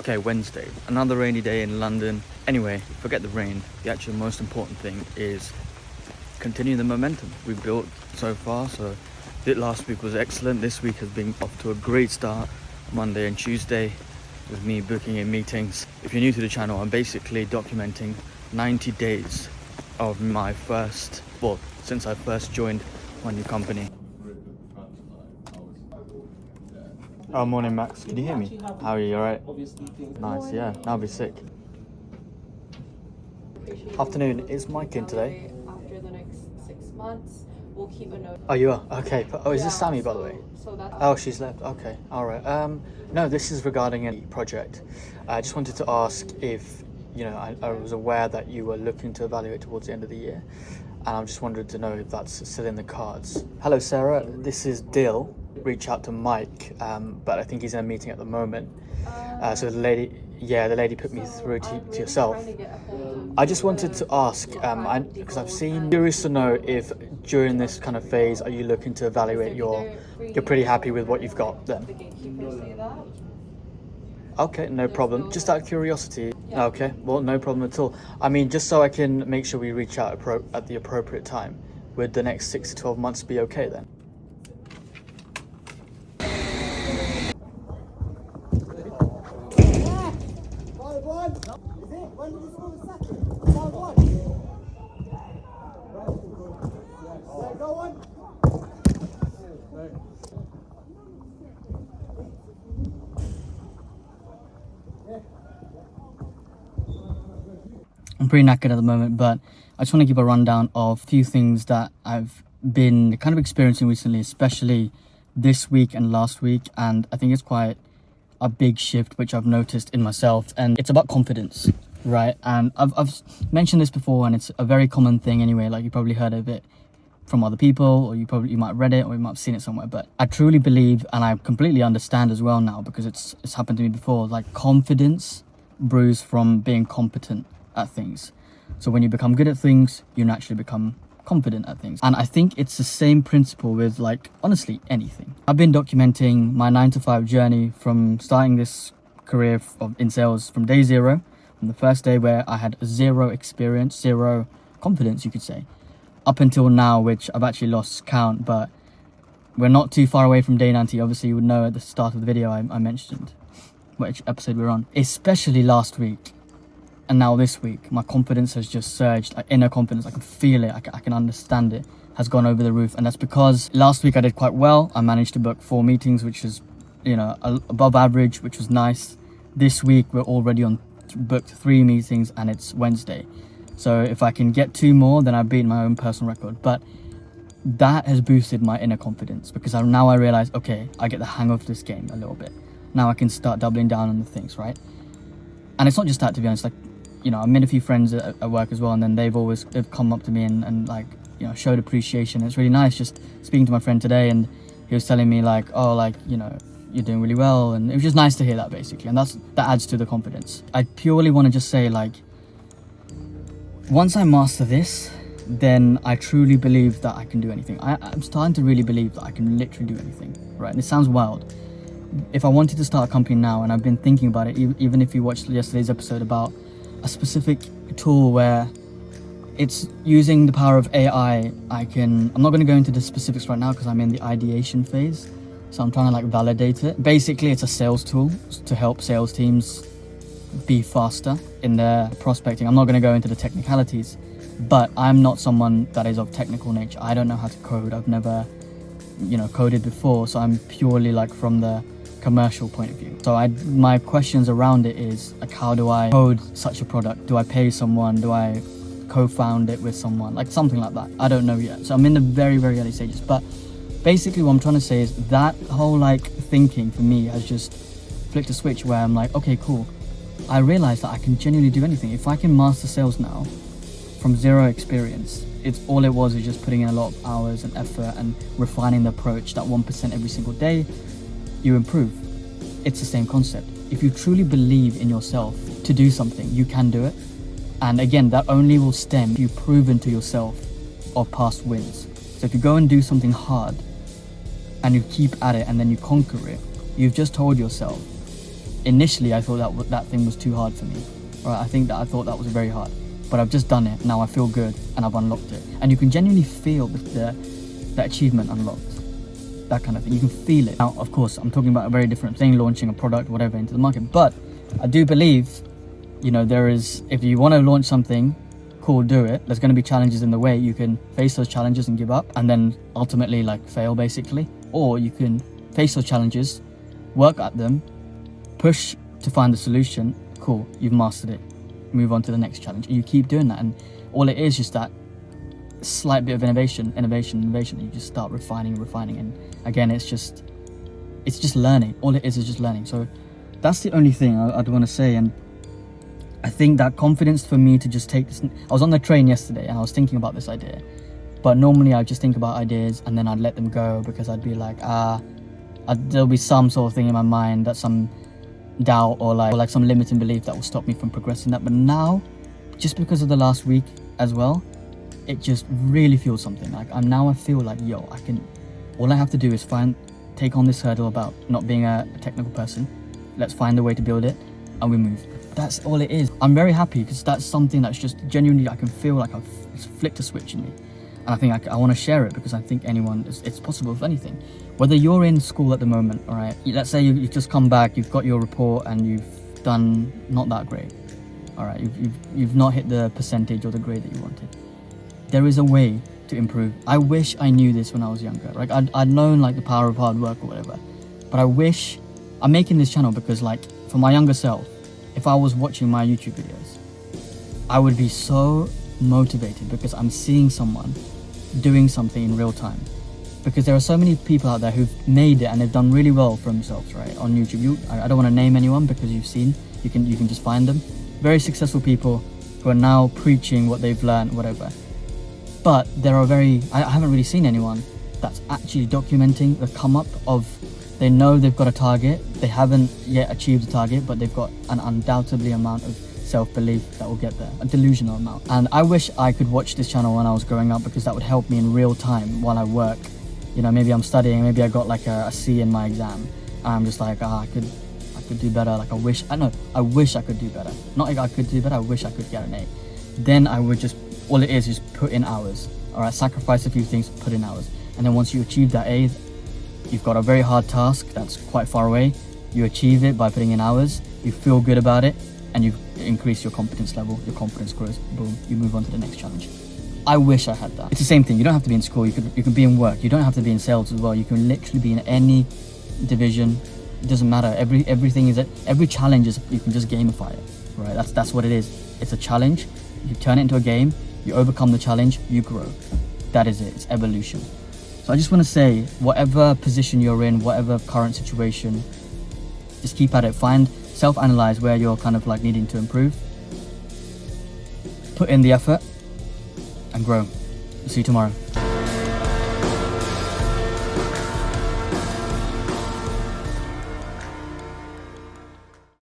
Okay, Wednesday, another rainy day in London. Anyway, forget the rain. The actual most important thing is continue the momentum we've built so far. So last week was excellent. This week has been off to a great start. Monday and Tuesday with me booking in meetings. If you're new to the channel, I'm basically documenting 90 days of my since I first joined my new company. Oh, morning Max, can you hear me? How are you, alright? Nice, yeah, that'll be sick. Afternoon, is Mike in today? After the next 6 months, we'll keep a note. Oh, you are? Okay. Oh, is this Sammy, by the way? So that's... Oh, she's left. Okay, alright. No, this is regarding a project. I just wanted to ask if, I was aware that you were looking to evaluate towards the end of the year. And I just wanted to know if that's still in the cards. Hello, Sarah. This is Dill. Reach out to Mike, but I think he's in a meeting at the moment. So the lady put me through to yourself. I just wanted to ask, because I've seen, curious to know if during this kind of phase, are you looking to evaluate you're pretty happy with what you've got then? Okay, no problem. Just out of curiosity. Okay, well, no problem at all. I mean, just so I can make sure we reach out at the appropriate time, would the next 6 to 12 months be okay then? I'm pretty knackered at the moment, but I just want to give a rundown of a few things that I've been kind of experiencing recently, especially this week and last week. And I think it's quite a big shift, which I've noticed in myself. And it's about confidence, right? And I've mentioned this before, and it's a very common thing anyway. Like, you probably heard of it from other people, or you might have read it, or you might have seen it somewhere. But I truly believe, and I completely understand as well now, because it's happened to me before, like, confidence brews from being competent at things. So when you become good at things, you naturally become confident at things. And I think it's the same principle with, like, honestly, anything. I've been documenting my 9-to-5 journey from starting this career in sales from day zero, from the first day where I had zero experience, zero confidence, you could say, up until now, which I've actually lost count, but we're not too far away from day 90. Obviously, you would know at the start of the video I mentioned which episode we're on. Especially last week and now this week, my confidence has just surged, like inner confidence. I can feel it, I can understand it, has gone over the roof. And that's because last week I did quite well. I managed to book 4 meetings, which is, above average, which was nice. This week we're already booked 3 meetings, and it's Wednesday. So if I can get 2 more, then I've beaten my own personal record. But that has boosted my inner confidence, because now I realize, okay, I get the hang of this game a little bit. Now I can start doubling down on the things, right? And it's not just that, to be honest. Like, I met a few friends at work as well, and then they've come up to me and like, showed appreciation. It's really nice just speaking to my friend today, and he was telling me like, oh, like, you're doing really well, and it was just nice to hear that, basically. And that adds to the confidence. I purely want to just say, like, once I master this, then I truly believe that I can do anything. I'm starting to really believe that I can literally do anything, right? And it sounds wild. If I wanted to start a company now, and I've been thinking about it, even if you watched yesterday's episode about a specific tool where it's using the power of AI, I'm not going to go into the specifics right now because I'm in the ideation phase. So I'm trying to, like, validate it. Basically, it's a sales tool to help sales teams be faster in their prospecting. I'm not going to go into the technicalities, but I'm not someone that is of technical nature. I don't know how to code. I've never, coded before. So I'm purely, like, from the commercial point of view. So my questions around it is, like, how do I code such a product? Do I pay someone? Do I co-found it with someone? Like, something like that. I don't know yet. So I'm in the very, very early stages. But basically what I'm trying to say is that whole, like, thinking for me has just flicked a switch where I'm like, okay, cool. I realize that I can genuinely do anything. If I can master sales now from zero experience, all it was is just putting in a lot of hours and effort and refining the approach, that 1% every single day, you improve. It's the same concept. If you truly believe in yourself to do something, you can do it. And again, that only will stem if you've proven to yourself of past wins. So if you go and do something hard and you keep at it and then you conquer it, you've just told yourself, initially I thought that thing was too hard for me. Right? I thought that was very hard, but I've just done it. Now I feel good and I've unlocked it. And you can genuinely feel the achievement unlocked. That kind of thing. You can feel it. Now, of course, I'm talking about a very different thing, launching a product, whatever, into the market. But I do believe, you know, there is, if you want to launch something, cool, do it. There's going to be challenges in the way. You can face those challenges and give up and then ultimately like fail basically. Or you can face those challenges, work at them, push to find the solution. Cool, you've mastered it. Move on to the next challenge. And you keep doing that. And all it is just that slight bit of innovation. You just start refining. And again, it's just learning. All it is just learning. So that's the only thing I'd want to say. And I think that confidence for me to just take this. I was on the train yesterday and I was thinking about this idea, but normally I just think about ideas and then I'd let them go because I'd be like, there'll be some sort of thing in my mind, that some doubt or like some limiting belief that will stop me from progressing that. But now, just because of the last week as well, it just really feels something. Like I feel like, yo, all I have to do is take on this hurdle about not being a technical person. Let's find a way to build it and we move. That's all it is. I'm very happy because that's something that's just genuinely, I can feel like it's flicked a switch in me. And I think I want to share it because I think it's possible with anything. Whether you're in school at the moment, all right, let's say you've just come back, you've got your report and you've done not that great. All right, you've not hit the percentage or the grade that you wanted. There is a way to improve. I wish I knew this when I was younger. Like I'd known like the power of hard work or whatever. But I wish, I'm making this channel because like for my younger self, if I was watching my YouTube videos, I would be so motivated because I'm seeing someone doing something in real time. Because there are so many people out there who've made it and they've done really well for themselves, right, on YouTube. I don't want to name anyone because you can just find them. Very successful people who are now preaching what they've learned, whatever. But I haven't really seen anyone that's actually documenting the come up of, they know they've got a target, they haven't yet achieved the target, but they've got an undoubtedly amount of self-belief that will get there, a delusional amount. And I wish I could watch this channel when I was growing up because that would help me in real time while I work. You know, maybe I'm studying, maybe I got like a C in my exam, and I'm just like, I could do better. Like I wish I could do better. Not like I could do better, I wish I could get an A. Then I would all it is put in hours. All right, sacrifice a few things, put in hours. And then once you achieve that A, you've got a very hard task that's quite far away. You achieve it by putting in hours, you feel good about it, and you increase your confidence level, your confidence grows, boom, you move on to the next challenge. I wish I had that. It's the same thing. You don't have to be in school, you can be in work. You don't have to be in sales as well. You can literally be in any division. It doesn't matter. Every challenge is, you can just gamify it, right? That's what it is. It's a challenge. You turn it into a game, you overcome the challenge, you grow. That is it. It's evolution. So I just want to say, whatever position you're in, whatever current situation, just keep at it. Self-analyze where you're kind of like needing to improve. Put in the effort and grow. See you tomorrow.